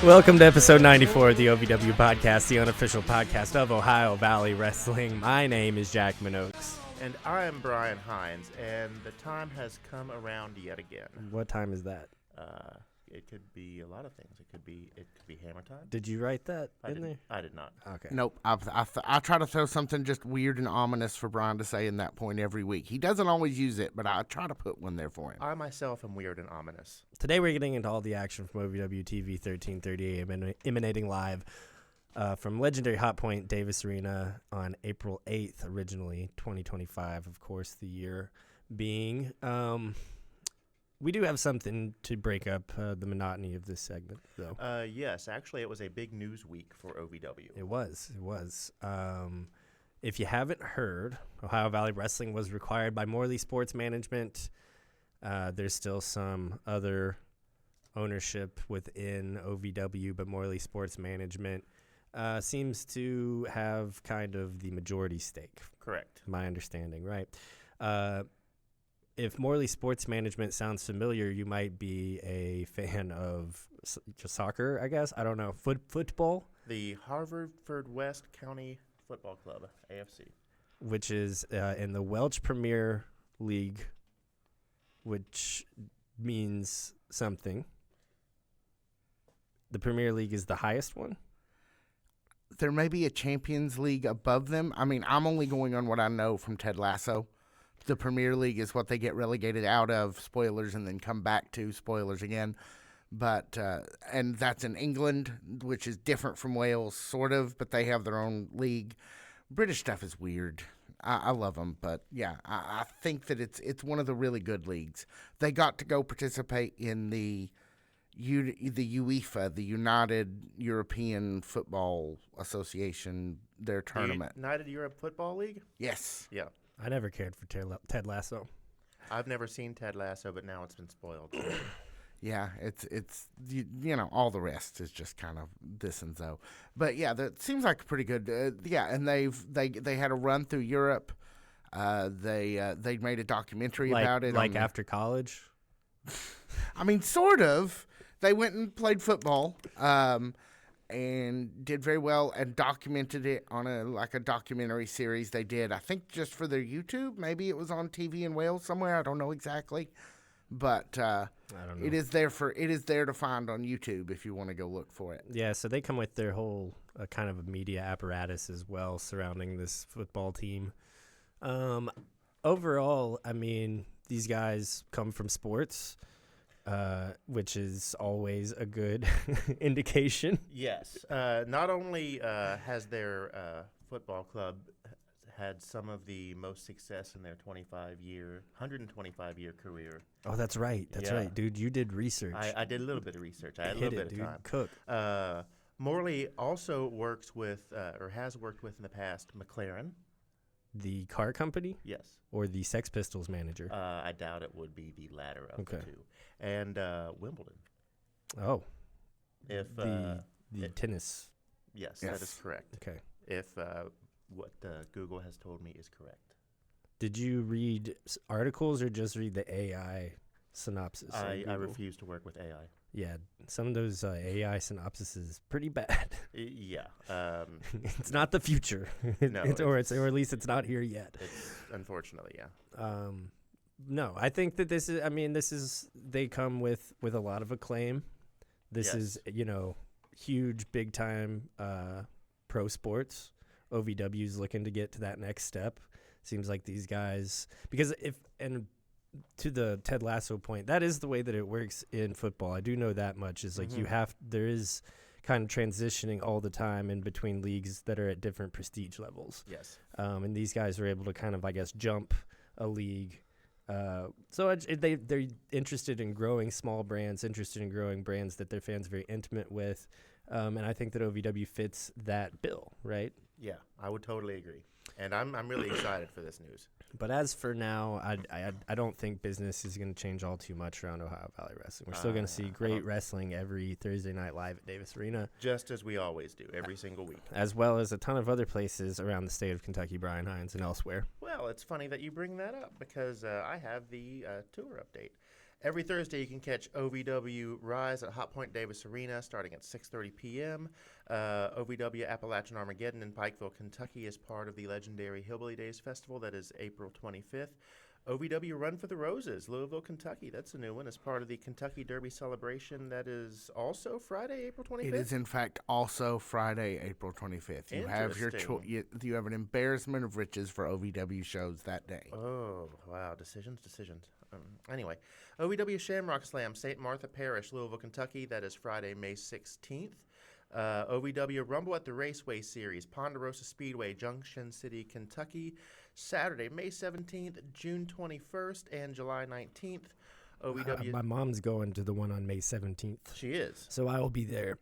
Welcome to episode 94 of the OVW podcast, the unofficial podcast of Ohio Valley Wrestling. My name is Jack Minogues. And I'm Brian Hines, and the time has come around yet again. What time is that? It could be a lot of things. It could be hammer time. Did you write that in there? I did not. Okay. Nope. I try to throw something just weird and ominous for Brian to say in that point every week. He doesn't always use it, but I try to put one there for him. I myself am weird and ominous. Today we're getting into all the action from OVW TV 1330 emanating live from legendary Hot Point Davis Arena on April 8th, originally 2025, of course, the year being. We do have something to break up the monotony of this segment, though. Yes, actually, it was a big news week for OVW. It was. If you haven't heard, Ohio Valley Wrestling was required by Morley Sports Management. There's still some other ownership within OVW, but Morley Sports Management seems to have kind of the majority stake. Correct. My understanding, right? If Morley Sports Management sounds familiar, you might be a fan of just soccer, I guess. I don't know. Football? The Haverford West County Football Club, AFC. Which is in the Welch Premier League, which means something. The Premier League is the highest one? There may be a Champions League above them. I mean, I'm only going on what I know from Ted Lasso. The Premier League is what they get relegated out of, spoilers, and then come back to, spoilers again. But and that's in England, which is different from Wales, sort of, but they have their own league. British stuff is weird. I love them, but yeah, I think that it's one of the really good leagues. They got to go participate in the UEFA, the United European Football Association, their tournament. The United Europe Football League? Yes. Yeah. I never cared for Ted Lasso. I've never seen Ted Lasso, but now it's been spoiled. Yeah, it's you know, all the rest is just kind of this and so. But yeah, that seems like pretty good. And they had a run through Europe. They made a documentary about it. Like after college? I mean, sort of. They went and played football. And did very well and documented it on a documentary series they did. I think just for their YouTube. Maybe it was on TV in Wales somewhere. I don't know exactly, but I don't know. it is there to find on YouTube if you want to go look for it. Yeah, so they come with their whole kind of a media apparatus as well surrounding this football team. Overall, I mean, these guys come from sports. Which is always a good indication. Yes. Not only has their football club had some of the most success in their 125-year career. Oh, that's right. That's right. Dude, you did research. I did a little bit of research. I had a little bit of time. Cook. Morley also works with, or has worked with in the past, McLaren. The car company? Yes. Or the Sex Pistols manager? I doubt it would be the latter of the two. And Wimbledon. Oh. If the tennis. Yes, that is correct. Okay. If what Google has told me is correct. Did you read articles or just read the AI synopsis? I refuse to work with AI. Yeah, some of those AI synopsis is pretty bad. Yeah. It's not the future. No. Or at least it's not here yet. Unfortunately, yeah. No, I think that this is they come with a lot of acclaim. This is, huge, big time pro sports. OVW's looking to get to that next step. Seems like these guys, because to the Ted Lasso point, that is the way that it works in football. I do know that much is like there is kind of transitioning all the time in between leagues that are at different prestige levels. Yes. And these guys are able to kind of, I guess, jump a league. So they're interested in growing small brands, interested in growing brands that their fans are very intimate with. And I think that OVW fits that bill, right? Yeah, I would totally agree. And I'm really excited for this news. But as for now, I don't think business is going to change all too much around Ohio Valley Wrestling. We're still going to see great wrestling every Thursday night live at Davis Arena. Just as we always do, every single week. As well as a ton of other places around the state of Kentucky, Brian Hines, and elsewhere. Well, it's funny that you bring that up because I have the tour update. Every Thursday, you can catch OVW Rise at Hot Point Davis Arena starting at 6:30 p.m. OVW Appalachian Armageddon in Pikeville, Kentucky is part of the legendary Hillbilly Days Festival that is April 25th. OVW Run for the Roses, Louisville, Kentucky. That's a new one. It's part of the Kentucky Derby celebration that is also Friday, April 25th. It is, in fact, also Friday, April 25th. You have your you have an embarrassment of riches for OVW shows that day. Oh, wow. Decisions. Anyway, OVW Shamrock Slam, St. Martha Parish, Louisville, Kentucky. That is Friday, May 16th. OVW Rumble at the Raceway Series, Ponderosa Speedway, Junction City, Kentucky. Saturday, May 17th, June 21st, and July 19th. OVW. My mom's going to the one on May 17th. She is. So I will be there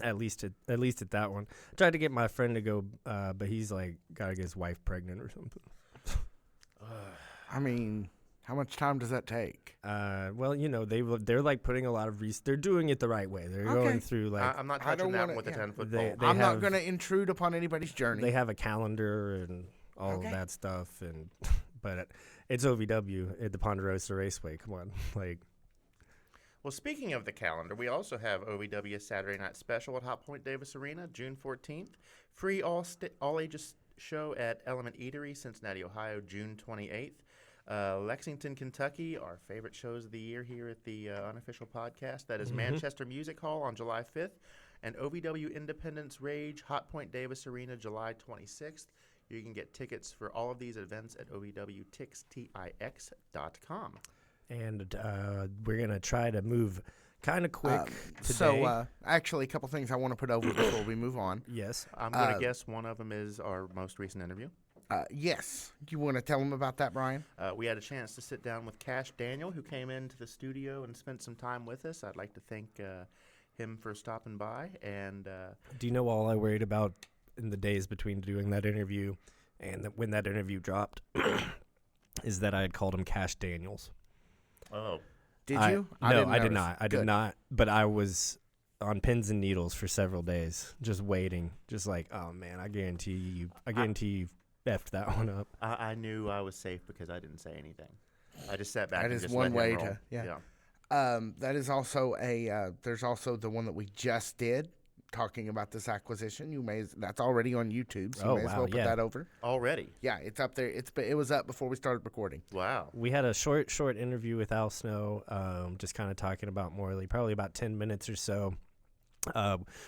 at least at that one. I tried to get my friend to go, but he's like gotta get his wife pregnant or something. I mean, how much time does that take? Well, they're like putting a lot of they're doing it the right way. They're going through like I'm not touching that one with a 10-foot pole. I'm not going to intrude upon anybody's journey. They have a calendar and all of that stuff, and but it's OVW at the Ponderosa Raceway. Come on, like. Well, speaking of the calendar, we also have OVW Saturday Night Special at Hot Point Davis Arena, June 14th. Free all ages show at Element Eatery, Cincinnati, Ohio, June 28th. Lexington, Kentucky, our favorite shows of the year here at the unofficial podcast. That is Manchester Music Hall on July 5th. And OVW Independence Rage, Hot Point Davis Arena, July 26th. You can get tickets for all of these events at OVWTixTix.com. And we're going to try to move kind of quick today. So, actually, a couple things I want to put over before we move on. Yes. I'm going to guess one of them is our most recent interview. Yes. Do you want to tell them about that, Brian? We had a chance to sit down with Cash Daniel, who came into the studio and spent some time with us. I'd like to thank him for stopping by. And do you know all I worried about in the days between doing that interview and when that interview dropped is that I had called him Cash Daniels. Oh. Did you? No, I did not. I did not. But I was on pins and needles for several days, just waiting, just like, oh man, I guarantee you effed that one up. I knew I was safe because I didn't say anything. I just sat back. That and is just one let way him roll. to that is also there's also the one that we just did talking about this acquisition. That's already on YouTube, so you may as well put that over. Already? Yeah, it's up there. It was up before we started recording. Wow. We had a short interview with Al Snow, just kind of talking about Morley, probably about 10 minutes or so.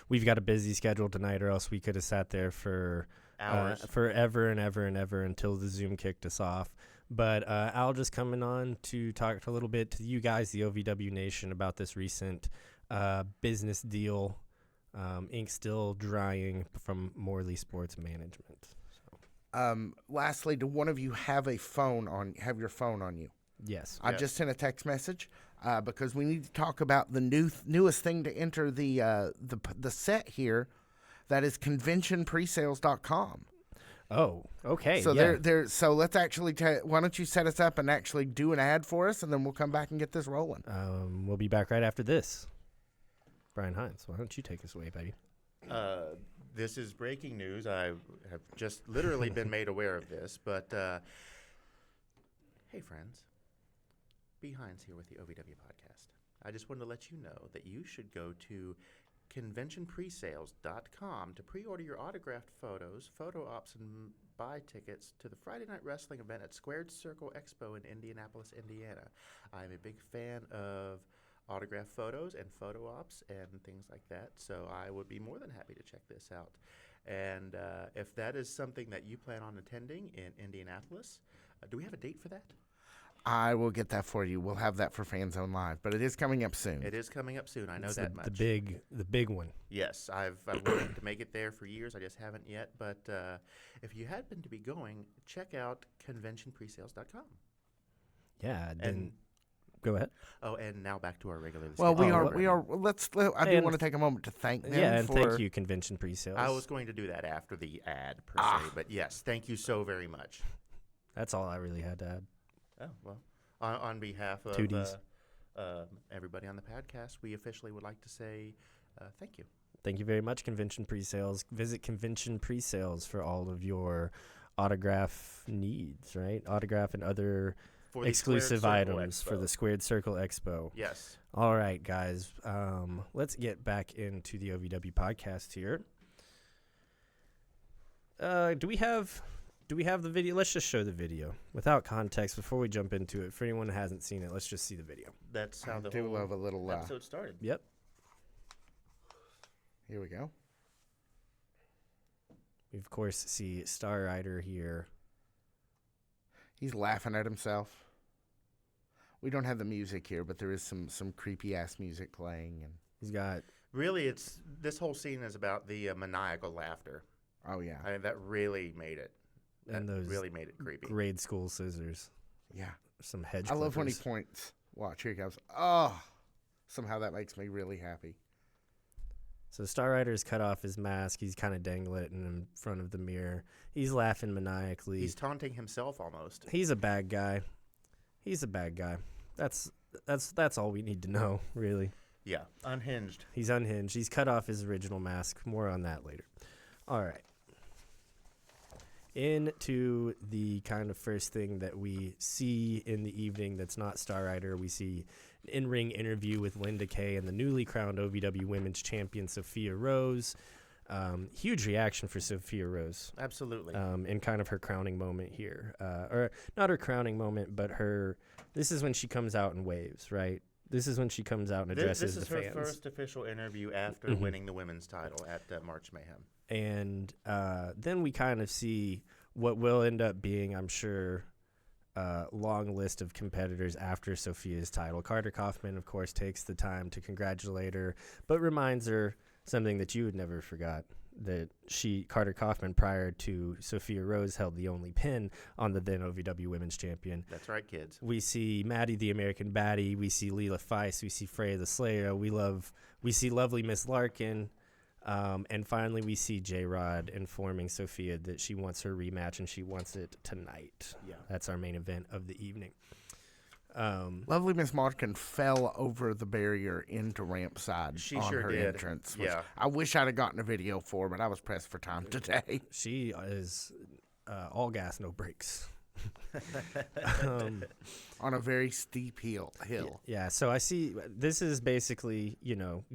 We've got a busy schedule tonight, or else we could have sat there for hours, forever and ever and ever until the Zoom kicked us off. But Al just coming on to talk a little bit to you guys, the OVW Nation, about this recent business deal. Ink still drying from Morley Sports Management. So. Lastly, do one of you have your phone on you? Yes. I just sent a text message because we need to talk about the newest thing to enter the set here. That is conventionpresales.com. Oh, okay. So So let's actually. Why don't you set us up and actually do an ad for us, and then we'll come back and get this rolling. We'll be back right after this. Brian Hines, why don't you take us away, buddy? This is breaking news. I have just literally been made aware of this, but hey, friends. B. Hines here with the OVW podcast. I just wanted to let you know that you should go to conventionpresales.com to pre-order your autographed photos, photo ops, and buy tickets to the Friday Night Wrestling event at Squared Circle Expo in Indianapolis, Indiana. I'm a big fan of autograph photos and photo ops and things like that, so I would be more than happy to check this out. And if that is something that you plan on attending in Indianapolis, do we have a date for that? I will get that for you. We'll have that for Fan Zone Live, but it is coming up soon. It is coming up soon. I know that much. The big one. Yes, I've wanted to make it there for years. I just haven't yet. But if you happen to be going, check out conventionpresales.com. Yeah, go ahead. Oh, and now back to our regular. Well, we are. I do want to take a moment to thank them. Yeah, and thank you, Convention Presales. I was going to do that after the ad per se, but yes, thank you so very much. That's all I really had to add. Oh well, on behalf of everybody on the podcast, we officially would like to say thank you. Thank you very much, Convention Presales. Visit Convention Presales for all of your autograph needs, right? Autograph and other for the exclusive Squared Circle items for Expo. the Squared Circle Expo. Yes. All right, guys. Let's get back into the OVW podcast here. Do we have the video? Let's just show the video without context before we jump into it. For anyone who hasn't seen it, let's just see the video. That's how I the do whole love a little. episode started. Yep. Here we go. We of course see Star Rider here. He's laughing at himself. We don't have the music here, but there is some creepy ass music playing, and He's got Really, this whole scene is about the maniacal laughter. oh yeah, I mean, that really made it. and those really made it creepy. grade school scissors. yeah. Some hedge. I love when he clippers. points. Watch, here he goes. Oh, somehow that makes me really happy. So Star Rider's cut off his mask. He's kind of dangling it in front of the mirror. He's laughing maniacally. He's taunting himself almost. He's a bad guy. He's a bad guy. That's all we need to know, really. Yeah, unhinged. He's unhinged. He's cut off his original mask. More on that later. All right. Into the kind of first thing that we see in the evening that's not Star Rider, we see an in-ring interview with Linda Kay and the newly crowned OVW Women's Champion, Sophia Rose. Huge reaction for Sophia Rose. Absolutely. In kind of her crowning moment here. Or not her crowning moment, but this is when she comes out and waves, right? This is when she comes out and addresses this is the her fans. first official interview after Mhm. winning the women's title at March Mayhem. And then we kind of see what will end up being, I'm sure, a long list of competitors after Sophia's title. Carter Kaufman, of course, takes the time to congratulate her, but reminds her something that you would never forgot, that Carter Kaufman, prior to Sophia Rose, held the only pin on the then OVW Women's Champion. That's right, kids. We see Maddie the American Baddie. We see Leela Feist. We see Freya the Slayer. We see lovely Miss Larkin. And finally, we see J-Rod informing Sophia that she wants her rematch and she wants it tonight. Yeah. That's our main event of the evening. Lovely Miss Markin fell over the barrier into ramp side She on sure her did. entrance. Which Yeah. I wish I'd have gotten a video for, but I was pressed for time today. She is all gas, no brakes. On a very steep hill. Yeah, so I see this is basically,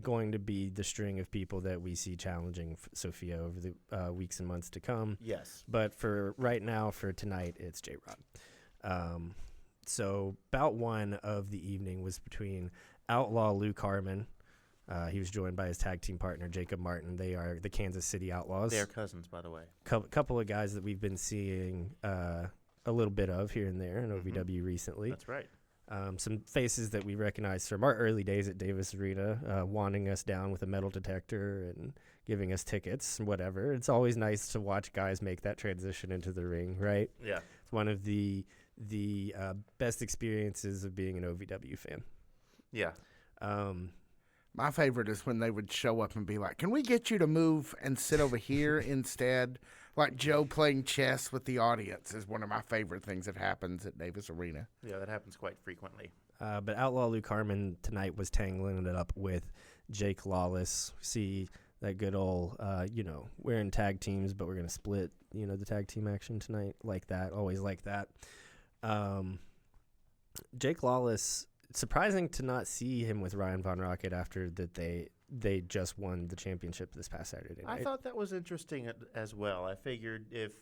going to be the string of people that we see challenging Sophia over the weeks and months to come. Yes. But for right now, for tonight, it's J-Rod. So bout one of the evening was between Outlaw Luke Harmon. He was joined by his tag team partner, Jacob Martin. They are the Kansas City Outlaws. They're cousins, by the way. Couple of guys that we've been seeing a little bit of here and there in OVW recently. That's right. Some faces that we recognize from our early days at Davis Arena, wanting us down with a metal detector and giving us tickets and whatever. It's always nice to watch guys make that transition into the ring, right? Yeah. It's one of the best experiences of being an OVW fan. Yeah. My favorite is when they would show up and be like, "Can we get you to move and sit over here instead?" Like Joe playing chess with the audience is one of my favorite things that happens at Davis Arena. Yeah, that happens quite frequently. But Outlaw Luke Harmon tonight was tangling it up with Jake Lawless. See that good old, we're in tag teams, but we're going to split, the tag team action tonight. Like that. Always like that. Jake Lawless, surprising to not see him with Ryan Von Rocket after that they just won the championship this past Saturday night. I thought that was interesting as well. I figured if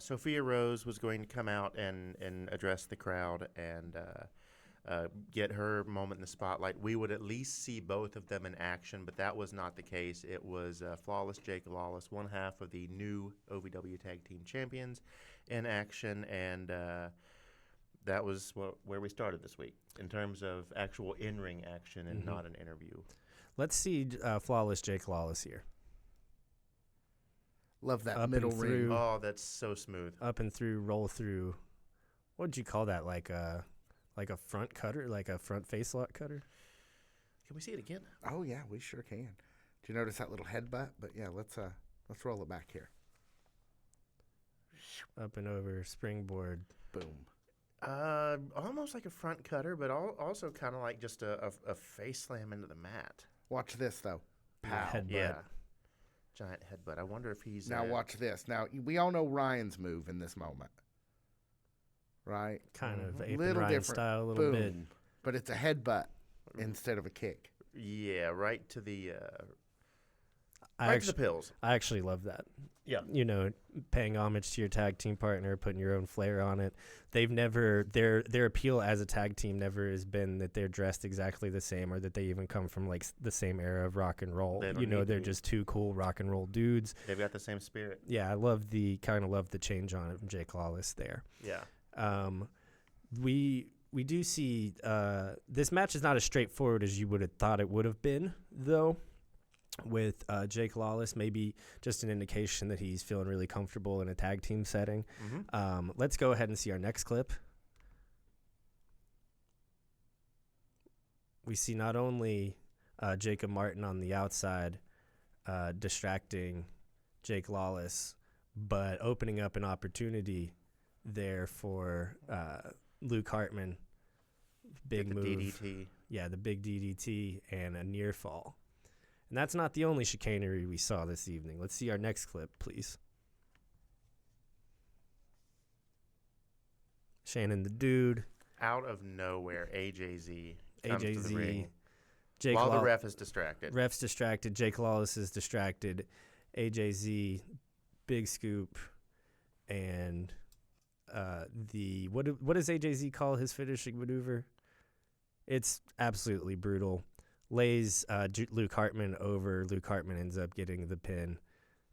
Sophia Rose was going to come out and address the crowd and get her moment in the spotlight, we would at least see both of them in action, but that was not the case. It was Flawless Jake Lawless, one half of the new OVW Tag Team Champions, in action, and that was where we started this week in terms of actual in-ring action and not an interview. Let's see Flawless Jake Lawless here. Love that Up and middle through. ring. Oh, that's so smooth. Up and through, roll through. What would you call that? Like a front cutter, like a front face lock cutter? Can we see it again? Oh yeah, we sure can. Do you notice that little headbutt? But yeah, let's roll it back here. Up and over, springboard. Boom. Almost like a front cutter, but also kind of like just a face slam into the mat. Watch this though. Pow. Headbutt. Yeah. Giant headbutt. I wonder if he's Now watch this. Now we all know Ryan's move in this moment. right? Kind of Ape and Little Ryan different. style a little Boom. bit. But it's a headbutt instead of a kick. Yeah, right to the I right to actually, the pills. I actually love that. Yeah. You know, paying homage to your tag team partner, putting your own flair on it. They've never their appeal as a tag team never has been that they're dressed exactly the same or that they even come from like the same era of rock and roll. They don't You know, need they're to. just two cool rock and roll dudes. They've got the same spirit. Yeah, I love the change on it from Jake Lawless there. Yeah. We do see this match is not as straightforward as you would have thought it would have been, though. With Jake Lawless, maybe just an indication that he's feeling really comfortable in a tag team setting. Let's go ahead and see our next clip. We see not only Jacob Martin on the outside distracting Jake Lawless, but opening up an opportunity there for Luke Hartman. Big the move. DDT. Yeah, the big DDT and a near fall. And that's not the only chicanery we saw this evening. Let's see our next clip, please. Shannon the Dude. Out of nowhere, AJZ comes to the ring Jake while the ref is distracted. Ref's distracted. Jake Lawless is distracted. AJZ, big scoop, and what does AJZ call his finishing maneuver? It's absolutely brutal. Lays Luke Hartman over. Luke Hartman ends up getting the pin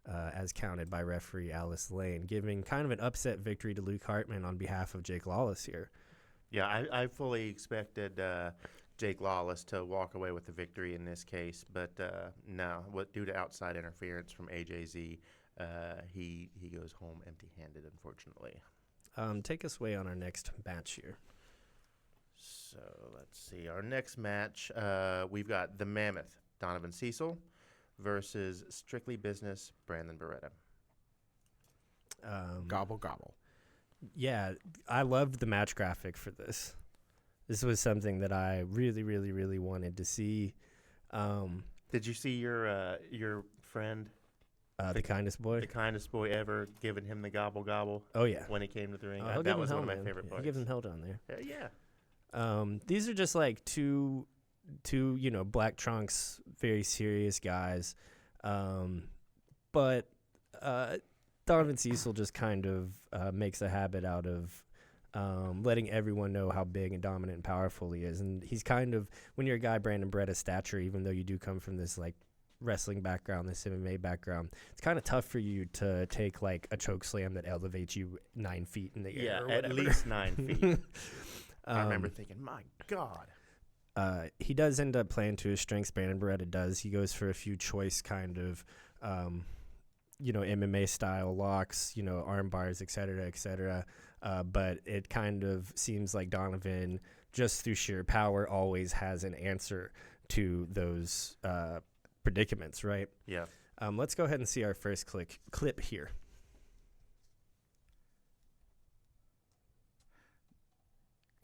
as counted by referee Alice Lane, giving kind of an upset victory to Luke Hartman on behalf of Jake Lawless here. Yeah, I fully expected Jake Lawless to walk away with the victory in this case, but no, due to outside interference from AJZ, he goes home empty-handed, unfortunately. Take us away on our next match here. So let's see. Our next match, we've got the Mammoth, Donovan Cecil, versus Strictly Business, Brandon Beretta. Gobble, gobble. Yeah, I loved the match graphic for this. This was something that I really, really, really wanted to see. Did you see your friend, The kindest boy? the kindest boy ever, giving him the gobble gobble Oh, yeah. when he came to the ring? He'll give That him was hell, one of my man. favorite He parts. gives him hell down there. Yeah. These are just like two Black Trunks, very serious guys. But Donovan Cecil just kind of makes a habit out of letting everyone know how big and dominant and powerful he is. And he's kind of, when you're a guy Brandon Beretta's stature, even though you do come from this like wrestling background, this MMA background, it's kind of tough for you to take like a choke slam that elevates you 9 feet in the air. Yeah, or at whatever. least 9 feet. I remember thinking, my God. He does end up playing to his strengths. Brandon Beretta does. He goes for a few choice kind of, MMA style locks, arm bars, et cetera, but it kind of seems like Donovan, just through sheer power, always has an answer to those predicaments, right? Yeah. Let's go ahead and see our first clip here.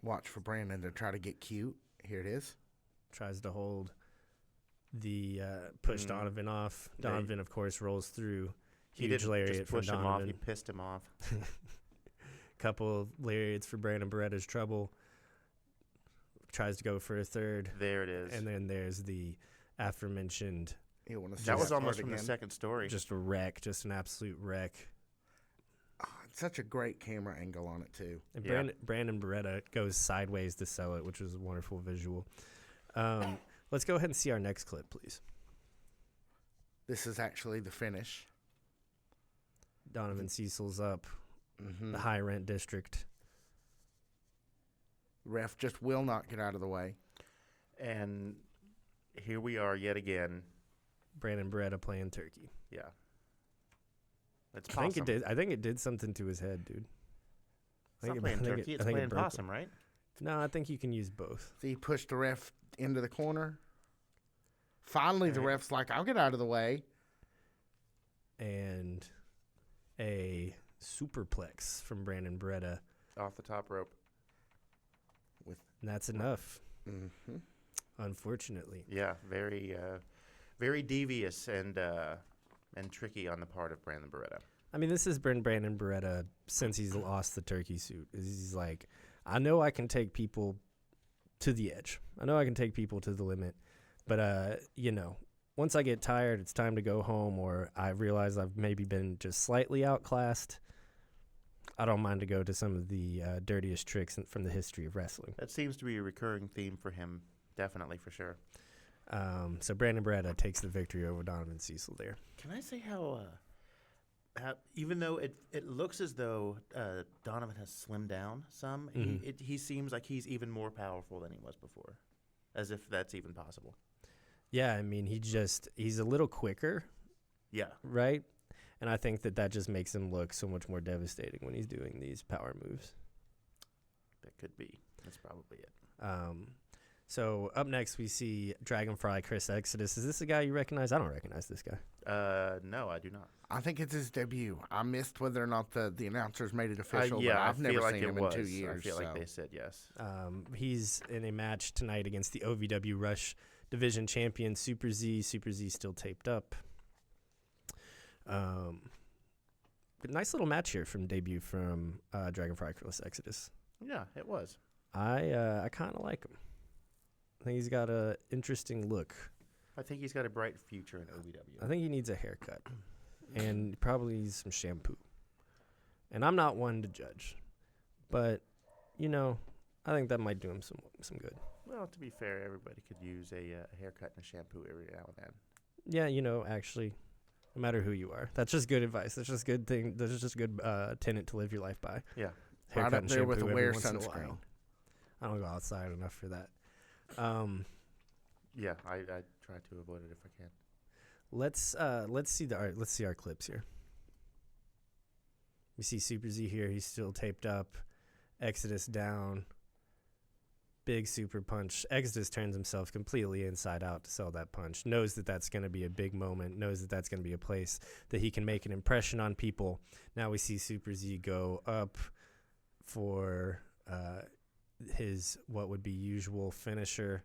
Watch for Brandon to try to get cute. Here it is. Tries to hold the push Donovan off. Donovan, of course, rolls through. He Huge didn't lariat just from push him off. Donovan. He pissed him off. Couple of lariats for Brandon Beretta's trouble. Tries to go for a third. There it is. And then there's the aforementioned, You want to see that was almost part from the again? second story. just a wreck, just an absolute wreck. Oh, it's such a great camera angle on it too. And Yeah. Brandon Beretta goes sideways to sell it, which was a wonderful visual. Let's go ahead and see our next clip, please. This is actually the finish. Donovan Cecil's up, Mm-hmm. the high rent district. Ref just will not get out of the way. And here we are yet again. Brandon Beretta playing turkey. Yeah. It's I think it possum. did. I think it did something to his head, dude. It's not playing turkey. It's playing possum, right? No, I think you can use both. See, he pushed the ref into the corner. Finally, the ref's like, I'll get out of the way. And a superplex from Brandon Beretta. Off the top rope. And that's enough, Mm-hmm. unfortunately. Yeah, very devious and tricky on the part of Brandon Beretta. I mean, this is Brandon Beretta since he's lost the turkey suit. He's like, I know I can take people to the edge. I know I can take people to the limit. But, once I get tired, it's time to go home, or I realize I've maybe been just slightly outclassed. I don't mind to go to some of the dirtiest tricks from the history of wrestling. That seems to be a recurring theme for him, definitely, for sure. So Brandon Beretta takes the victory over Donovan Cecil there. Can I say how even though it looks as though Donovan has slimmed down some, he seems like he's even more powerful than he was before, as if that's even possible. Yeah, I mean, he's a little quicker. Yeah. Right? And I think that just makes him look so much more devastating when he's doing these power moves. That could be. That's probably it. So up next we see Dragonfly Chris Exodus. Is this a guy you recognize? I don't recognize this guy. No, I do not. I think it's his debut. I missed whether or not the announcers made it official, Yeah, but I've never like seen him in 2 years. I feel like they said yes. He's in a match tonight against the OVW Rush Division champion Super Z. Super Z still taped up. Nice little match here from debut from Dragonfly Chris Exodus. Yeah, it was. I kind of like him. I think he's got a interesting look. I think he's got a bright future in OVW. I think he needs a haircut and probably some shampoo. And I'm not one to judge, but I think that might do him some good. Well, to be fair, everybody could use a haircut and a shampoo every now and then. Yeah, actually, no matter who you are, that's just good advice. That's just good thing. That's just a good tenet to live your life by. Yeah, haircut right up and there with shampoo a wear every once in a sunscreen. while. I don't go outside enough for that. Yeah, I try to avoid it if I can. Let's see our clips here. We see Super Z here. He's still taped up. Exodus down. Big super punch. Exodus turns himself completely inside out to sell that punch. Knows that that's going to be a big moment. Knows that that's going to be a place that he can make an impression on people. Now we see Super Z go up for his what would be usual finisher.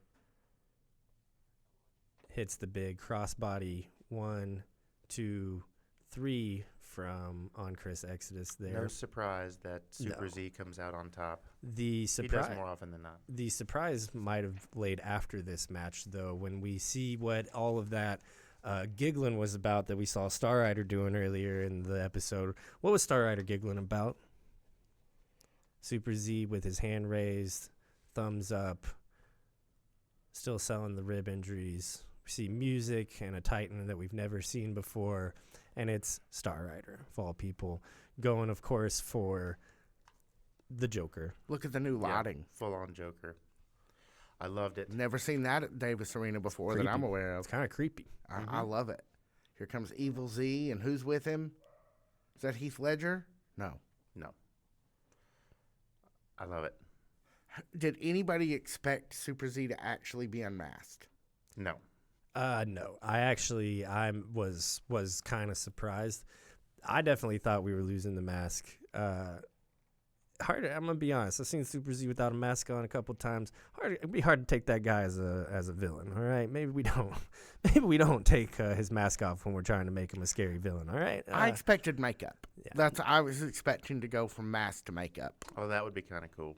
Hits the big crossbody 1, 2, 3 from on Chris Exodus there. No surprise that Super Z comes out on top. He does more often than not. The surprise might have laid after this match, though, when we see what all of that giggling was about that we saw Star Rider doing earlier in the episode. What was Star Rider giggling about? Super Z with his hand raised, thumbs up, still selling the rib injuries. We see music and a Titan that we've never seen before, and it's Star Rider, of all people, going, of course, for the Joker. Look at the new lighting. Full-on Joker. I loved it. Never seen that at Davis Arena before Creepy. that I'm aware of. It's kind of creepy. I love it. Here comes Evil Z, and who's with him? Is that Heath Ledger? No. I love it. Did anybody expect Super Z to actually be unmasked? No. No. I was kind of surprised. I definitely thought we were losing the mask. I'm gonna be honest. I've seen Super Z without a mask on a couple times. It'd be hard to take that guy as a villain. All right, maybe we don't. Maybe we don't take his mask off when we're trying to make him a scary villain. All right. I expected makeup. Yeah. I was expecting to go from mask to makeup. Oh, that would be kind of cool.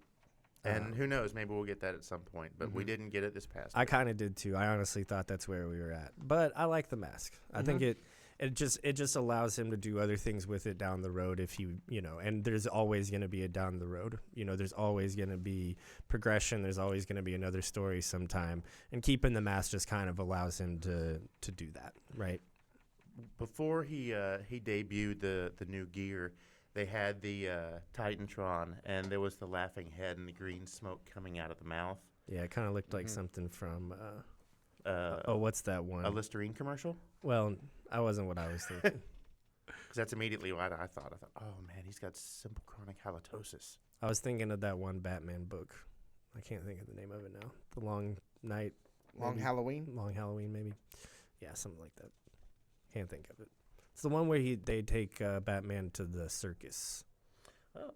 And who knows? Maybe we'll get that at some point. But we didn't get it this past I week. kind of did too. I honestly thought that's where we were at. But I like the mask. I think it just allows him to do other things with it down the road if he, and there's always going to be a down the road. There's always going to be progression. There's always going to be another story sometime. And keeping the mask just kind of allows him to do that, right? Before he debuted the new gear, they had the Titantron, and there was the laughing head and the green smoke coming out of the mouth. Yeah, it kind of looked like something from what's that one? A Listerine commercial? Well, that wasn't what I was thinking. Because that's immediately what I thought. I thought, oh, man, he's got simple chronic halitosis. I was thinking of that one Batman book. I can't think of the name of it now. The Long Night. Long Halloween? Long Halloween, maybe. Yeah, something like that. Can't think of it. It's the one where they take Batman to the circus. Oh.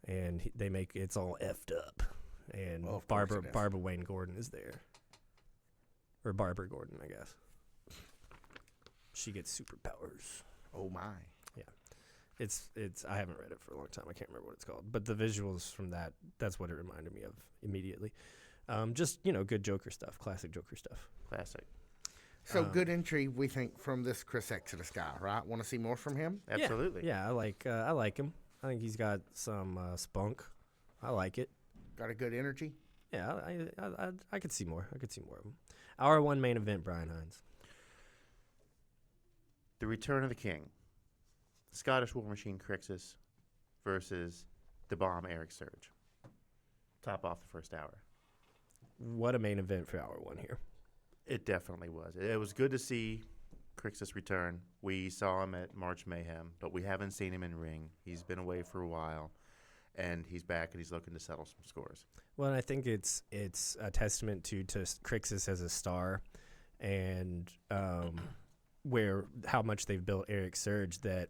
And they make it's all effed up. And Barbara Wayne Gordon is there. Or Barbara Gordon, I guess. She gets superpowers. Oh, my. Yeah. I haven't read it for a long time. I can't remember what it's called, but the visuals from that's what it reminded me of immediately. Just good Joker stuff, classic Joker stuff. Classic. So good entry, we think, from this Chris Exodus guy, right? Want to see more from him? Absolutely. Yeah, I like him. I think he's got some spunk. I like it. Got a good energy. Yeah, I could see more. I could see more of him. Hour 1 main event, Brian Hines. The Return of the King. Scottish War Machine Crixus versus the Bomb Eric Surge. Top off the first hour. What a main event for Hour 1 here. It definitely was. It was good to see Crixus return. We saw him at March Mayhem, but we haven't seen him in ring. He's been away for a while, and he's back, and he's looking to settle some scores. Well, and I think it's a testament to Crixus as a star, and how much they've built Eric Surge, that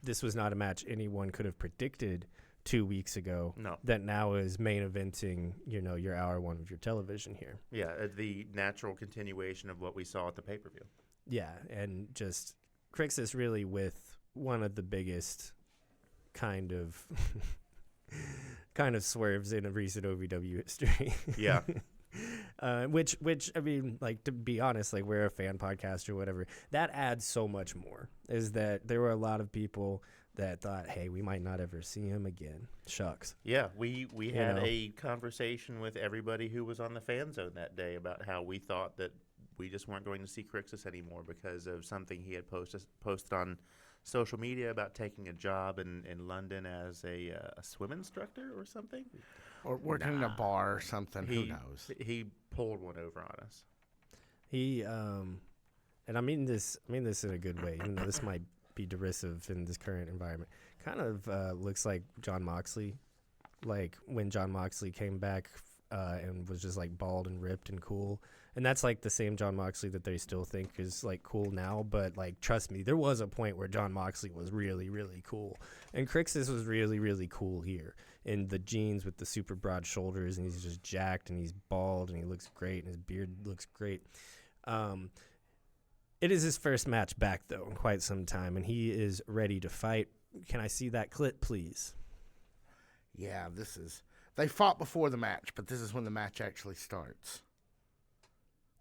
this was not a match anyone could have predicted 2 weeks ago. No. That now is main eventing, your Hour 1 of your television here. Yeah, the natural continuation of what we saw at the pay-per-view. Yeah, and just Crixus really with one of the biggest kind of swerves in a recent OVW history. Yeah. Which I mean, like, to be honest, like, we're a fan podcast or whatever. That adds so much more. Is that there were a lot of people that thought, hey, we might not ever see him again. Shucks. Yeah, we had a conversation with everybody who was on the fan zone that day about how we thought that we just weren't going to see Crixus anymore because of something he had posted on social media about taking a job in London as a swim instructor or something. Or working in a bar or something. Who knows? He pulled one over on us. He and I mean this in a good way, even though this might be derisive in this current environment. Kind of looks like Jon Moxley, like when Jon Moxley came back and was just like bald and ripped and cool. And that's like the same Jon Moxley that they still think is like cool now. But like, trust me, there was a point where Jon Moxley was really, really cool. And Crixus was really, really cool here in the jeans with the super broad shoulders. And he's just jacked and he's bald and he looks great. And his beard looks great. It is his first match back, though, in quite some time. And he is ready to fight. Can I see that clip, please? Yeah, they fought before the match, but this is when the match actually starts.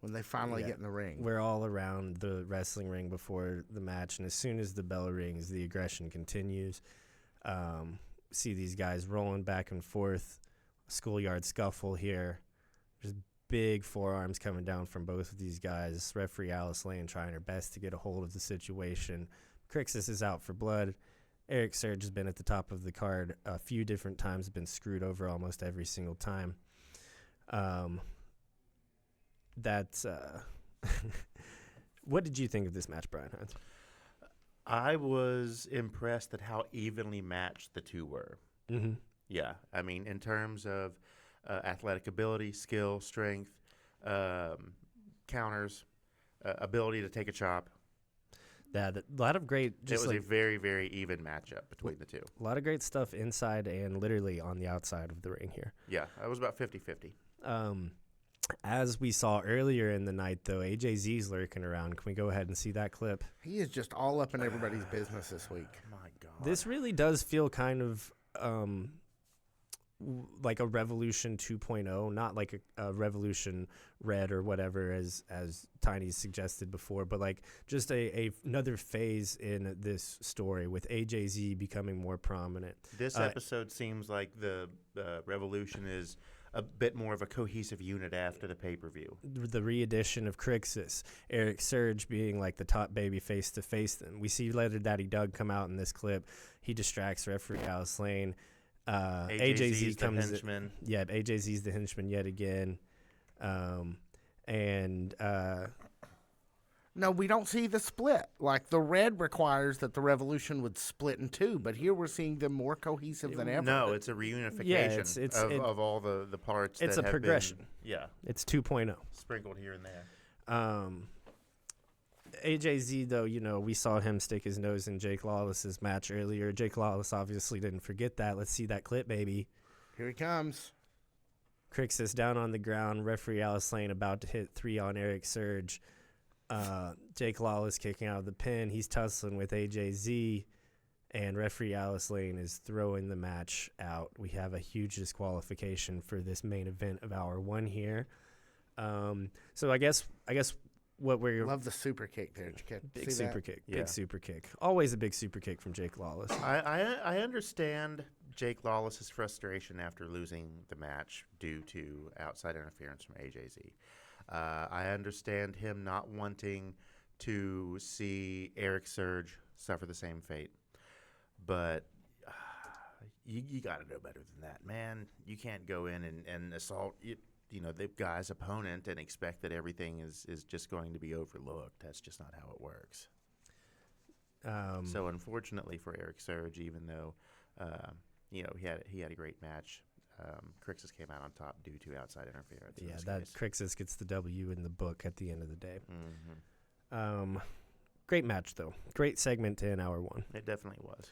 When they finally get in the ring. We're all around the wrestling ring before the match, and as soon as the bell rings, the aggression continues. See these guys rolling back and forth. Schoolyard scuffle here. There's big forearms coming down from both of these guys. Referee Alice Lane trying her best to get a hold of the situation. Crixus is out for blood. Eric Surge has been at the top of the card a few different times, been screwed over almost every single time. What did you think of this match, Brian Hines? I was impressed at how evenly matched the two were. Mm-hmm. Yeah, I mean, in terms of athletic ability, skill, strength, counters, ability to take a chop. Yeah, a lot of great. It was a very, very even matchup between the two. A lot of great stuff inside and literally on the outside of the ring here. Yeah, it was about 50-50. As we saw earlier in the night, though, AJZ's lurking around. Can we go ahead and see that clip? He is just all up in everybody's business this week. My God. This really does feel kind of like a Revolution 2.0, not like a Revolution Red or whatever, as Tiny suggested before, but like just another phase in this story with AJZ becoming more prominent. This episode seems like the Revolution is a bit more of a cohesive unit after the pay-per-view. The re-edition of Crixus, Eric Surge being like the top baby face to face them. We see Leather Daddy Doug come out in this clip. He distracts referee Alice Lane. AJZ comes. The henchman. AJZ's the henchman yet again. No, we don't see the split. Like, the red requires that the Revolution would split in two, but here we're seeing them more cohesive than ever. No, it's a reunification of all the parts. It's that a have progression. Been, it's 2.0. Sprinkled here and there. AJZ, though, we saw him stick his nose in Jake Lawless's match earlier. Jake Lawless obviously didn't forget that. Let's see that clip, baby. Here he comes. Crixus down on the ground. Referee Alice Lane about to hit 3 on Eric Surge. Jake Lawless kicking out of the pin. He's tussling with AJZ. and referee Alice Lane is throwing the match out. We have a huge disqualification for this main event of hour 1 here. So I guess what we're Love the super kick there. Did you big see super that? kick, Yeah. big super kick. Always a big super kick from Jake Lawless. I understand Jake Lawless's frustration after losing the match due to outside interference from AJZ. I understand him not wanting to see Eric Surge suffer the same fate. But you got to know better than that, man. You can't go in and assault the guy's opponent and expect that everything is just going to be overlooked. That's just not how it works. So unfortunately for Eric Surge, even though he had a great match, Crixus came out on top due to outside interference. Yeah, that Crixus gets the W in the book at the end of the day. Mm-hmm. Great match though. Great segment to end hour 1. It definitely was.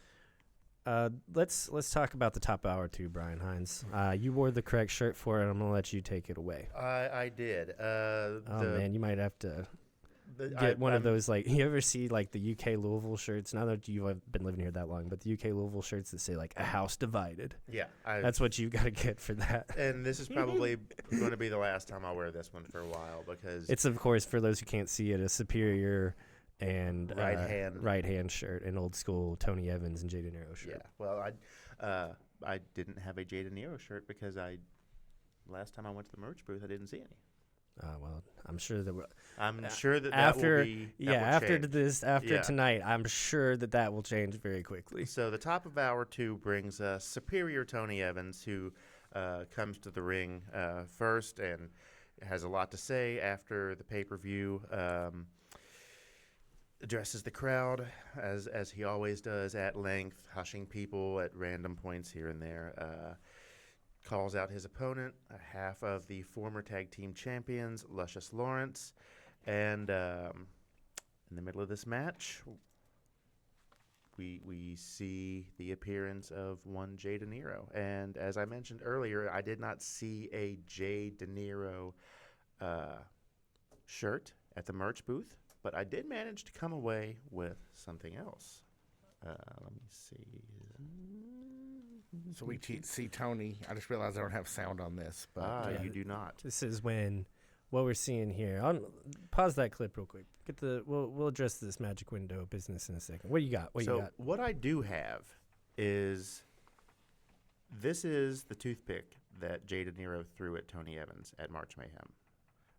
Let's talk about the top hour 2, Brian Hines. You wore the correct shirt for it. I'm gonna let you take it away. I did. Man, you might have to get one of those, like, you ever see like the UK Louisville shirts? Not that you've been living here that long, but the UK Louisville shirts that say like a house divided. Yeah, that's what you've got to get for that. And this is probably going to be the last time I'll wear this one for a while because it's, of course, for those who can't see it, a Superior and right hand shirt, an old school Tony Evans and Jay De Niro shirt. Yeah, well, I didn't have a Jay De Niro shirt because last time I went to the merch booth I didn't see any. Well, I'm sure that sure that after will be tonight, I'm sure that will change very quickly. So the top of hour 2 brings Superior Tony Evans, who comes to the ring first and has a lot to say after the pay-per-view. Addresses the crowd as he always does at length, hushing people at random points here and there. Calls out his opponent, half of the former tag team champions, Luscious Lawrence. And in the middle of this match, we see the appearance of one Jay De Niro. And as I mentioned earlier, I did not see a Jay De Niro shirt at the merch booth, but I did manage to come away with something else. Let me see. So we see Tony. I just realized I don't have sound on this. But you do not. This is when what we're seeing here. I'll pause that clip real quick. We'll address this magic window business in a second. What do you got? What I do have is this is the toothpick that Jay De Niro threw at Tony Evans at March Mayhem.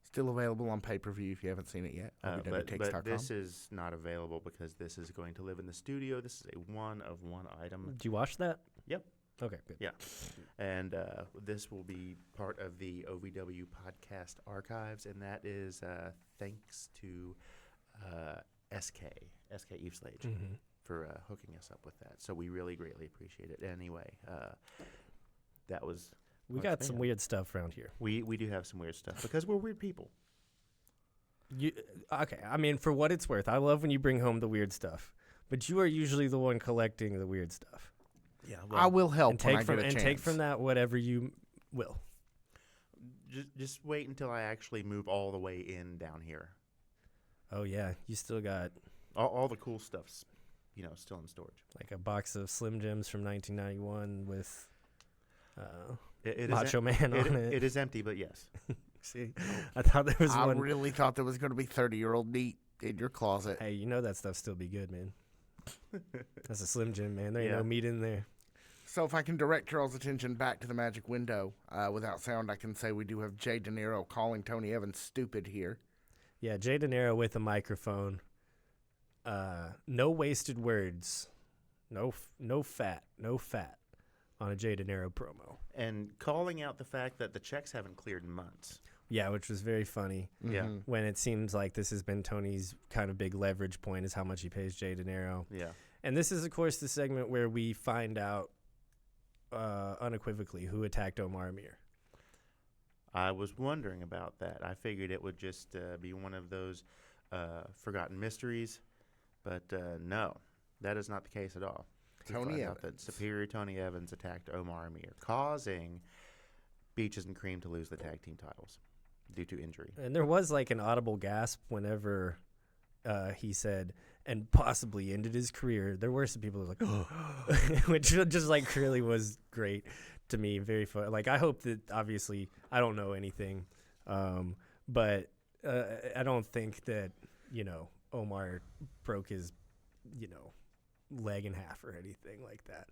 Still available on pay-per-view if you haven't seen it yet. But this is not available because this is going to live in the studio. This is a one-of-one item. Did you watch that? Yep. Okay, good. Yeah. And this will be part of the OVW podcast archives, and that is thanks to SK Eveslage for hooking us up with that. So we really greatly appreciate it. Anyway, that was... We got some weird stuff around here. We do have some weird stuff because we're weird people. Okay, I mean, for what it's worth, I love when you bring home the weird stuff, but you are usually the one collecting the weird stuff. Yeah, well, I will help and when I get a chance. And take from that whatever you will. Just wait until I actually move all the way in down here. Oh yeah, you still got all the cool stuff's, still in storage. Like a box of Slim Jims from 1991 with Macho Man on it. It is empty, but yes. See, I thought there was one. I really thought there was going to be 30-year-old meat in your closet. Hey, that stuff still be good, man. That's a Slim Jim, man. There ain't no meat in there. So if I can direct y'all's attention back to the magic window, without sound, I can say we do have Jay De Niro calling Tony Evans stupid here. Yeah, Jay De Niro with a microphone. No wasted words. No fat on a Jay De Niro promo. And calling out the fact that the checks haven't cleared in months. Yeah, which was very funny. Yeah. When it seems like this has been Tony's kind of big leverage point is how much he pays Jay De Niro. Yeah. And this is, of course, the segment where we find out unequivocally who attacked Omar Amir. I was wondering about that. I figured it would just be one of those forgotten mysteries. But no, that is not the case at all. Tony Evans. That Superior Tony Evans attacked Omar Amir, causing Beaches and Cream to lose the tag team titles due to injury. And there was like an audible gasp whenever he said, and possibly ended his career. There were some people who were like, oh, which just like really was great to me. Very fun. Like, I hope that, obviously, I don't know anything, but I don't think that, Omar broke his, leg in half or anything like that.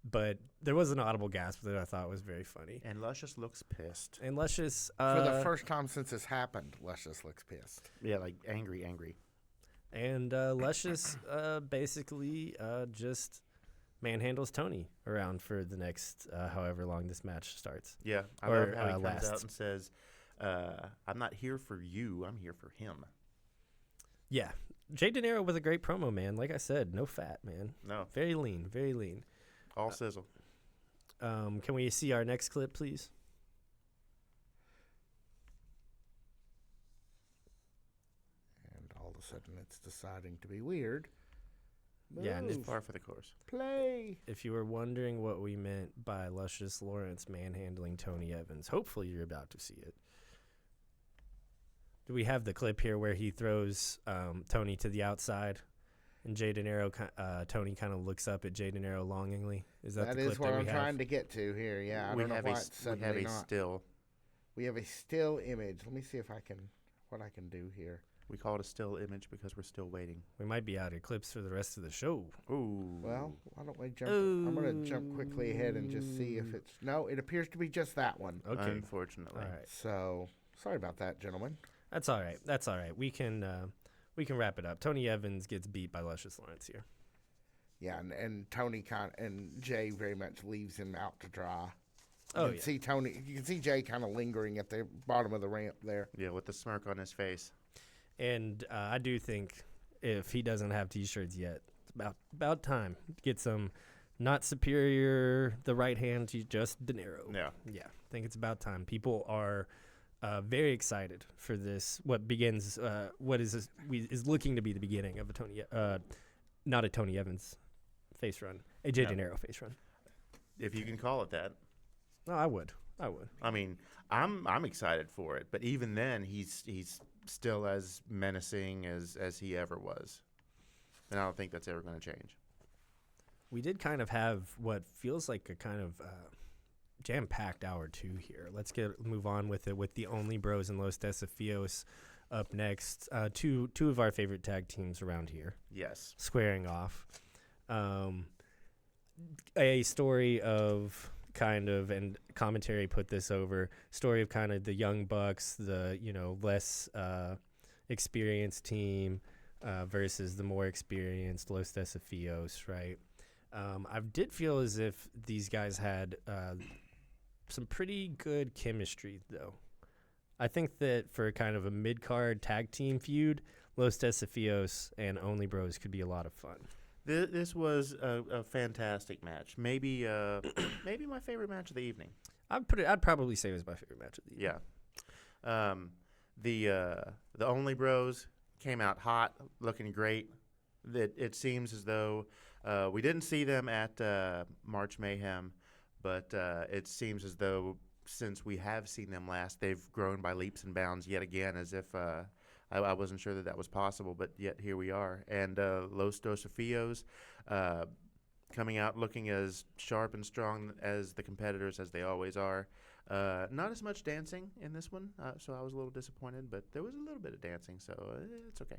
But there was an audible gasp that I thought was very funny. And Luscious looks pissed. And Luscious... For the first time since this happened, Luscious looks pissed. Yeah, like angry. And Luscious basically just manhandles Tony around for the next however long this match starts. Yeah, I love how he comes out and says, I'm not here for you, I'm here for him. Yeah. Jay De Niro with a great promo, man. Like I said, no fat, man. No. Very lean, very lean. All sizzle. Can we see our next clip, please? And all of a sudden it's deciding to be weird. Move. Yeah, and It's par for the course. Play. If you were wondering what we meant by Luscious Lawrence manhandling Tony Evans, hopefully you're about to see it. Do we have the clip here where he throws Tony to the outside, and Jay De Niro, Tony kind of looks up at Jay De Niro longingly? Is that the clip what that I'm we trying have? to get to here. Yeah, I We don't know have why a it's suddenly not. still. We have a still image. Let me see if what I can do here. We call it a still image because we're still waiting. We might be out of clips for the rest of the show. Ooh. Well, why don't we jump? I'm going to jump quickly ahead and just see if it's... No, it appears to be just that one. Okay. Unfortunately. All right. So, sorry about that, gentlemen. That's all right. That's all right. We can wrap it up. Tony Evans gets beat by Luscious Lawrence here. Yeah, and Tony and Jay very much leaves him out to dry. Oh, You can see Jay kind of lingering at the bottom of the ramp there. Yeah, with the smirk on his face. And I do think if he doesn't have T-shirts yet, it's about time. Get some not superior, the right hand to just De Niro. Yeah. Yeah, I think it's about time. People are very excited for this, what begins, what is looking to be the beginning of a Tony, not a Tony Evans face run, a Jay De Niro face run. If you can call it that. No, I would. I mean, I'm excited for it, but even then, he's still as menacing as he ever was, and I don't think that's ever going to change. We did kind of have what feels like a kind of jam-packed hour 2 here. Let's move on with it with the Only Bros and Los Desafios up next. Two of our favorite tag teams around here. Yes. Squaring off. A story of kind of, and commentary put this over, story of kind of the Young Bucks, the less experienced team versus the more experienced Los Desafios, right? I did feel as if these guys had some pretty good chemistry, though. I think that for kind of a mid-card tag team feud, Los Desafios and Only Bros could be a lot of fun. This was a fantastic match. Maybe maybe my favorite match of the evening. I'd probably say it was my favorite match of the evening. Yeah. The Only Bros came out hot, looking great. It seems as though we didn't see them at March Mayhem, but it seems as though since we have seen them last, they've grown by leaps and bounds yet again, as if I wasn't sure that was possible, but yet here we are. And Los Desafios coming out looking as sharp and strong as the competitors as they always are. Not as much dancing in this one, so I was a little disappointed, but there was a little bit of dancing, so it's okay.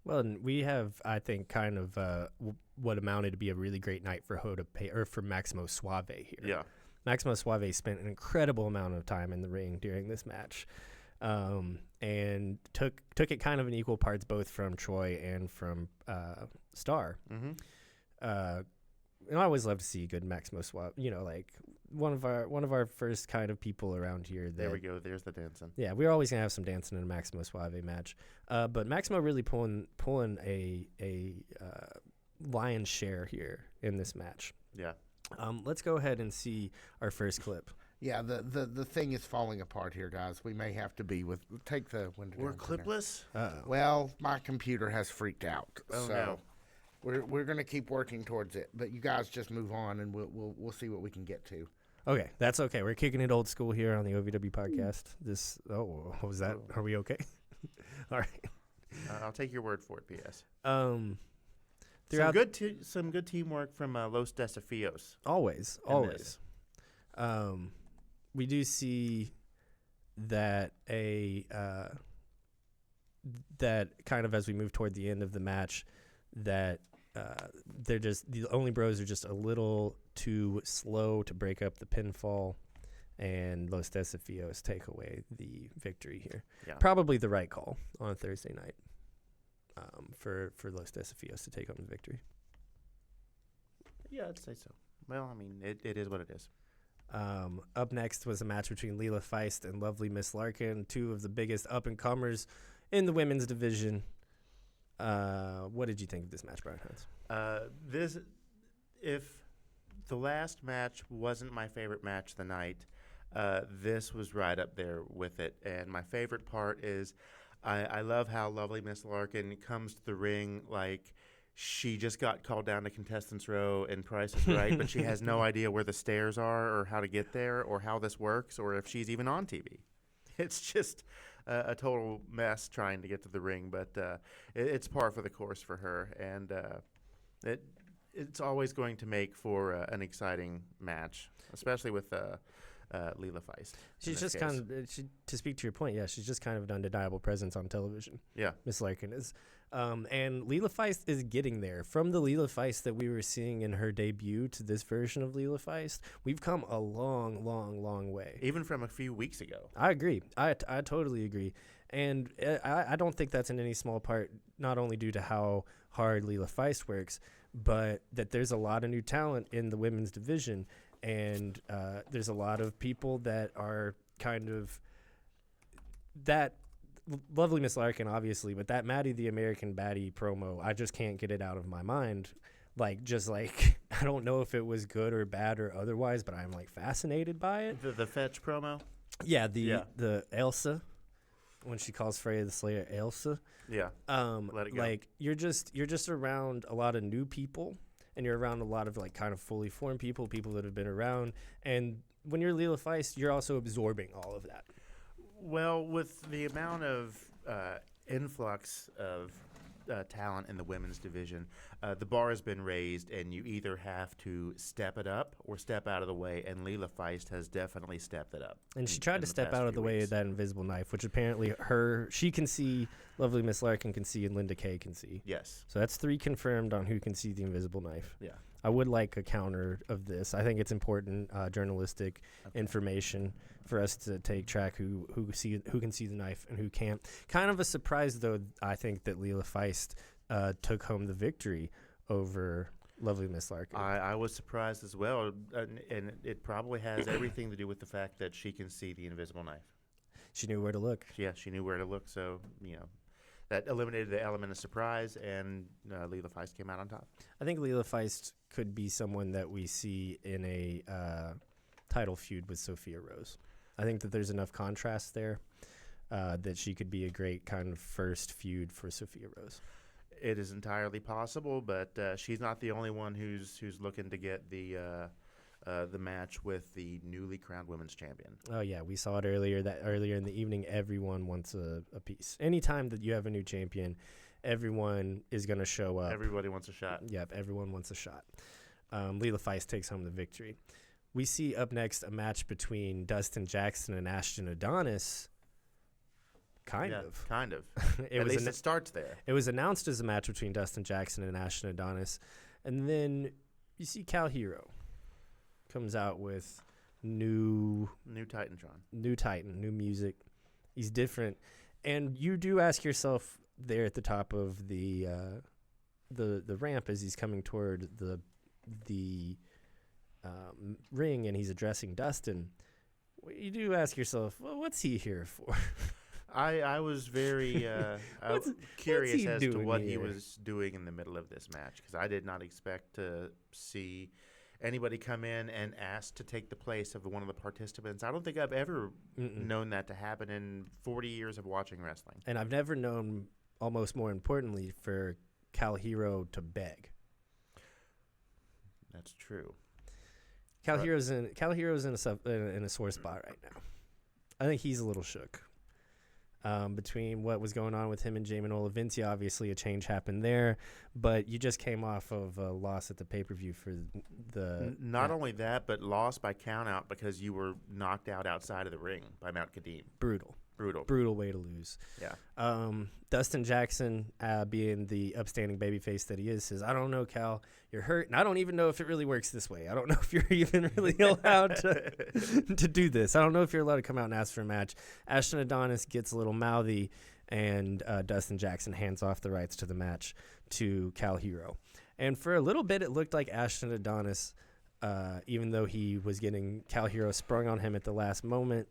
Well, and we have, I think, kind of what amounted to be a really great night for for Maximo Suave here. Yeah. Maximo Suave spent an incredible amount of time in the ring during this match, and took it kind of in equal parts, both from Troy and from Star. Mm-hmm. And I always love to see good Maximo Suave. Like one of our first kind of people around here. There we go. There's the dancing. Yeah, we're always gonna have some dancing in a Maximo Suave match. But Maximo really pulling a lion's share here in this match. Yeah. Let's go ahead and see our first clip. Yeah, the thing is falling apart here, guys. We may have to be take the window. We're down for now. clipless. Well, my computer has freaked out, Oh, so no. we're gonna keep working towards it. But you guys just move on, and we'll see what we can get to. Okay, that's okay. We're kicking it old school here on the OVW podcast. What was that? Are we okay? All right. I'll take your word for it, P.S. Throughout Some good teamwork from Los Desafios. Always. We do see that that kind of as we move toward the end of the match, that the Only Bros are just a little too slow to break up the pinfall, and Los Desafios take away the victory here. Yeah. Probably the right call on a Thursday night for Los Desafios to take home the victory. Yeah, I'd say so. Well, I mean, it is what it is. Up next was a match between Leela Feist and Lovely Miss Larkin, two of the biggest up-and-comers in the women's division. What did you think of this match, Brian Hines? If the last match wasn't my favorite match of the night, this was right up there with it. And my favorite part is I love how Lovely Miss Larkin comes to the ring like she just got called down to contestants row and Price is Right, but she has no idea where the stairs are or how to get there or how this works or if she's even on TV. It's just a total mess trying to get to the ring, but it's par for the course for her, and it's always going to make for an exciting match, especially with Leela Feist. She's just kind of, to speak to your point, yeah, she's just kind of an undeniable presence on television. Yeah. Miss Larkin is. And Leela Feist is getting there. From the Leela Feist that we were seeing in her debut to this version of Leela Feist, we've come a long, long, long way. Even from a few weeks ago. I agree. I totally agree. And I don't think that's in any small part, not only due to how hard Leela Feist works, but that there's a lot of new talent in the women's division. And there's a lot of people that are kind of that Lovely Miss Larkin, obviously, but that Maddie the American Baddie promo, I just can't get it out of my mind. I don't know if it was good or bad or otherwise, but I'm fascinated by it. The fetch promo? Yeah, the Elsa, when she calls Freya the Slayer Elsa. Yeah. Let it go. You're just around a lot of new people, and you're around a lot of kind of fully formed people that have been around, and when you're Leela Feist, you're also absorbing all of that. Well, with the amount of influx of talent in the women's division, the bar has been raised, and you either have to step it up or step out of the way, and Leela Feist has definitely stepped it up. And she tried to step out of the way of that invisible knife, which apparently she can see, Lovely Miss Larkin can see, and Linda Kay can see. Yes. So that's 3 confirmed on who can see the invisible knife. Yeah. I would like a counter of this. I think it's important journalistic information for us to take track who can see the knife and who can't. Kind of a surprise, though, I think, that Leela Feist took home the victory over Lovely Miss Larkin. I was surprised as well, and it probably has everything to do with the fact that she can see the invisible knife. She knew where to look. Yeah, she knew where to look, so, that eliminated the element of surprise, and Leela Feist came out on top. I think Leela Feist could be someone that we see in a title feud with Sophia Rose. I think that there's enough contrast there that she could be a great kind of first feud for Sophia Rose. It is entirely possible, but she's not the only one who's looking to get the match with the newly crowned women's champion. Oh yeah, we saw it earlier in the evening. Everyone wants a piece. Anytime that you have a new champion, everyone is going to show up. Everybody wants a shot. Yep, everyone wants a shot. Leela Feist takes home the victory. We see up next a match between Dustin Jackson and Ashton Adonis. Kind of. At least it starts there. It was announced as a match between Dustin Jackson and Ashton Adonis. And then you see Cal Hero comes out with new Titantron. New Titan, new music. He's different. And you do ask yourself there at the top of the ramp as he's coming toward the ring and he's addressing Dustin, you do ask yourself, well, what's he here for? I was very curious as to what he was doing in the middle of this match, because I did not expect to see anybody come in and ask to take the place of one of the participants. I don't think I've ever known that to happen in 40 years of watching wrestling. And I've never known, almost more importantly, for Cal Hero to beg. That's true. Cal Hero's in a sore spot right now. I think he's a little shook. between what was going on with him and Jamin Olavinci. Obviously, a change happened there, but you just came off of a loss at the pay-per-view for the... Not only that, but loss by countout because you were knocked out outside of the ring by Mount Kadim. Brutal way to lose. Yeah. Dustin Jackson, being the upstanding babyface that he is, says, I don't know, Cal, you're hurt, and I don't even know if it really works this way. I don't know if you're even really allowed to do this. I don't know if you're allowed to come out and ask for a match. Ashton Adonis gets a little mouthy, and Dustin Jackson hands off the rights to the match to Cal Hero. And for a little bit, it looked like Ashton Adonis, even though he was getting Cal Hero sprung on him at the last moment,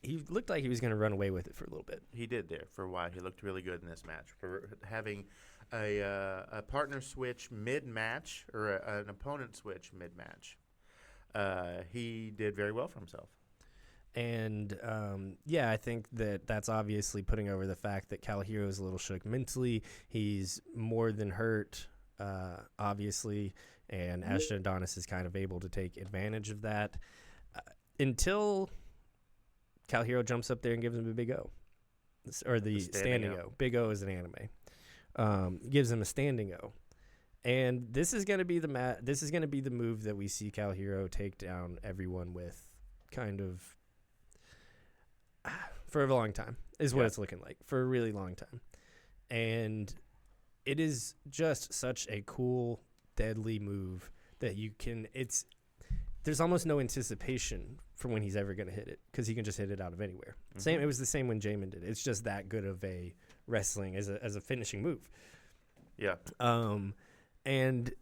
he looked like he was going to run away with it for a little bit. He did there for a while. He looked really good in this match. For having a partner switch mid-match or an opponent switch mid-match, he did very well for himself. And, I think that's obviously putting over the fact that Cal Hero is a little shook mentally. He's more than hurt, obviously, and Ashton Adonis is kind of able to take advantage of that until Cal Hero jumps up there and gives him a big O, or the standing O. Big O is an anime. Gives him a standing O, and this is going to be the move that we see Cal Hero take down everyone with, kind of for a long time. Is what it's looking like for a really long time, and it is just such a cool, deadly move that you can. There's almost no anticipation for when he's ever going to hit it because he can just hit it out of anywhere. Mm-hmm. It was the same when Jamin did it. It's just that good of a wrestling as a finishing move. Yeah. And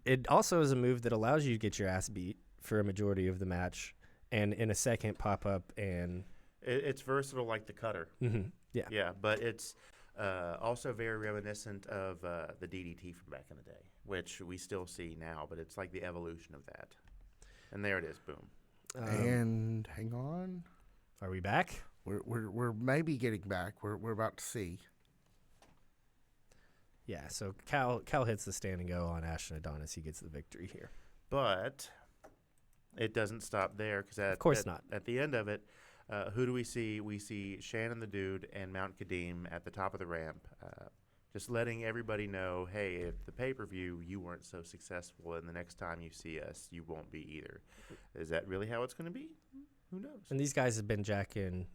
it also is a move that allows you to get your ass beat for a majority of the match and in a second pop up and... It's versatile like the cutter. Mm-hmm. Yeah. Yeah, but it's also very reminiscent of the DDT from back in the day, which we still see now, but it's like the evolution of that. And there it is, boom. And hang on, are we back? We're maybe getting back. We're about to see. Yeah. So Cal hits the standing O on Ashton Adonis. He gets the victory here. But it doesn't stop there because of course not. At the end of it, who do we see? We see Shannon the Dude and Mount Kadim at the top of the ramp. Just letting everybody know, hey, if the pay-per-view you weren't so successful and the next time you see us, you won't be either. Is that really how it's going to be? Who knows? And these guys have been jacking,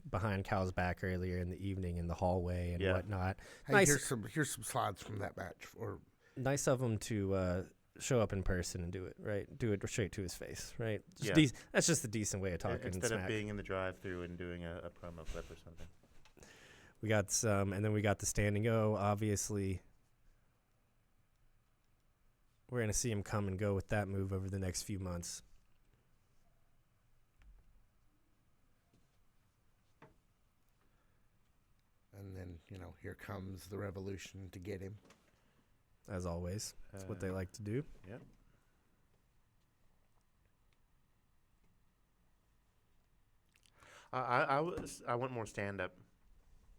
behind Cal's back earlier in the evening in the hallway and whatnot. Hey, nice. Here's some slides from that match. Nice of them to show up in person and do it, right? Do it straight to his face, right? That's just a decent way of talking. Instead of being in the drive-thru and doing a promo clip or something. We got some, and then we got the standing O, obviously. We're going to see him come and go with that move over the next few months. And then, here comes the revolution to get him. As always. That's what they like to do. Yep. I want more stand-up.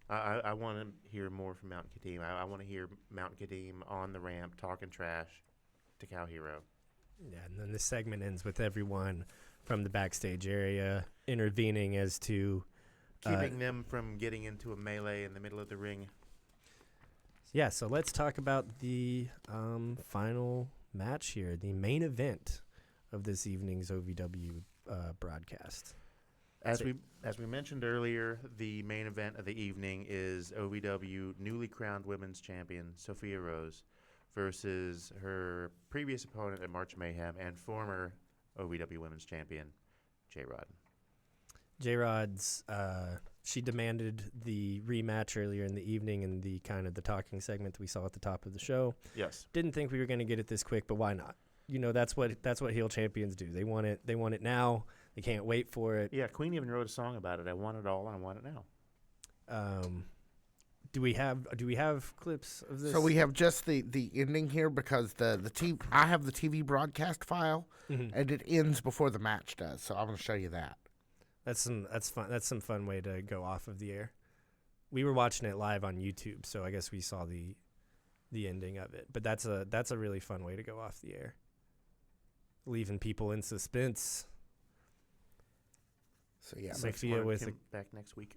I want to hear more from Mount Kadim. I want to hear Mount Kadim on the ramp talking trash to Cal Hero. Yeah, and then this segment ends with everyone from the backstage area intervening as to... keeping them from getting into a melee in the middle of the ring. Yeah, so let's talk about the final match here, the main event of this evening's OVW broadcast. As we mentioned earlier, the main event of the evening is OVW newly crowned women's champion Sophia Rose versus her previous opponent at March Mayhem and former OVW women's champion J-Rod. J-Rod's she demanded the rematch earlier in the evening in the kind of the talking segment that we saw at the top of the show. Yes. Didn't think we were going to get it this quick, but why not? That's what heel champions do. They want it now. They can't wait for it. Yeah, Queen even wrote a song about it. I want it all and I want it now. Do we have clips of this? So we have just the ending here because the TV, I have the TV broadcast file and it ends before the match does. So I'm going to show you that. That's fun. That's some fun way to go off of the air. We were watching it live on YouTube, so I guess we saw the ending of it. But that's a really fun way to go off the air, leaving people in suspense. So yeah, Sophia with back next week.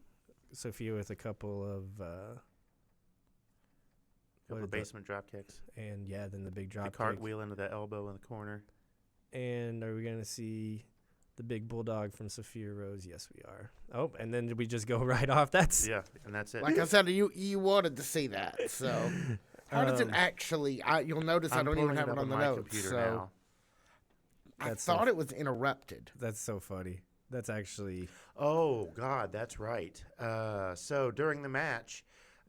Sophia with a couple of basement drop kicks. And then the big drop The kick. cartwheel into the elbow in the corner. And are we going to see the big bulldog from Sophia Rose? Yes, we are. Oh, and then did we just go right off? And that's it. Like I said, you wanted to see that. So how does it actually? You'll notice I don't even have it on the notes. So now. I thought it was interrupted. That's so funny. That's actually. Oh God, that's right. So during the match,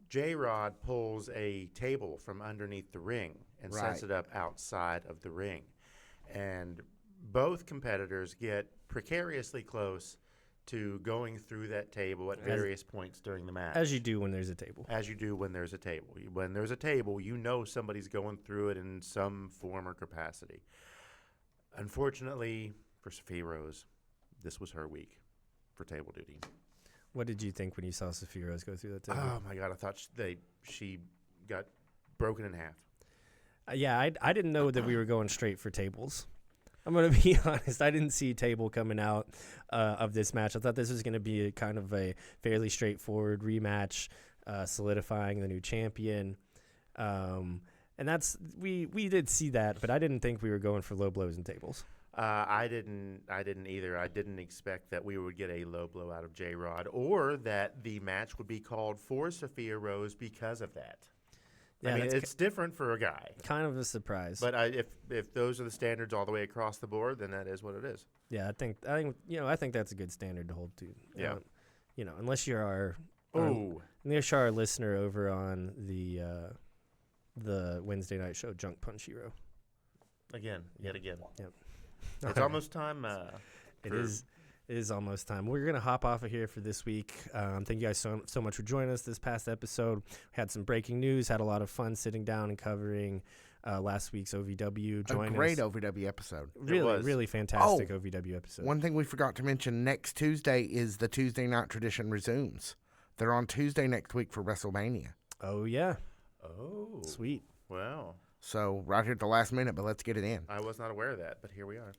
J-Rod pulls a table from underneath the ring and sets it up outside of the ring. And both competitors get precariously close to going through that table at various points during the match. As you do when there's a table. As you do when there's a table. When there's a table, you know somebody's going through it in some form or capacity. Unfortunately for Sophia Rose, this was her week for table duty. What did you think when you saw Sophia Rose go through that table? Oh, my God. I thought she got broken in half. I didn't know that we were going straight for tables. I'm going to be honest. I didn't see table coming out of this match. I thought this was going to be kind of a fairly straightforward rematch, solidifying the new champion. And that's we did see that, but I didn't think we were going for low blows and tables. I didn't either. I didn't expect that we would get a low blow out of J-Rod or that the match would be called for Sophia Rose because of that. Yeah, I mean, it's different for a guy. Kind of a surprise. But if those are the standards all the way across the board, then that is what it is. Yeah, I think that's a good standard to hold to. Yeah. Unless you're our listener over on the Wednesday night show Junk Punch Hero. Yet again. Yep. It's almost time. It is almost time. We're going to hop off of here for this week. Thank you guys so much for joining us this past episode. We had some breaking news, had a lot of fun sitting down and covering last week's OVW. A great OVW episode. Really fantastic OVW episode. One thing we forgot to mention, next Tuesday is the Tuesday Night Tradition resumes. They're on Tuesday next week for WrestleMania. Oh, yeah. Oh. Sweet. Wow. So right here at the last minute, but let's get it in. I was not aware of that, but here we are.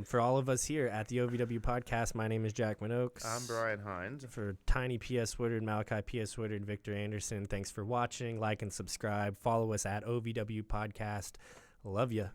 For all of us here at the OVW podcast, my name is Jack Minox. I'm Brian Hines. For Tiny P.S. Woodard, Malachi P.S. Woodard, and Victor Anderson, thanks for watching. Like and subscribe. Follow us at OVW Podcast. Love ya.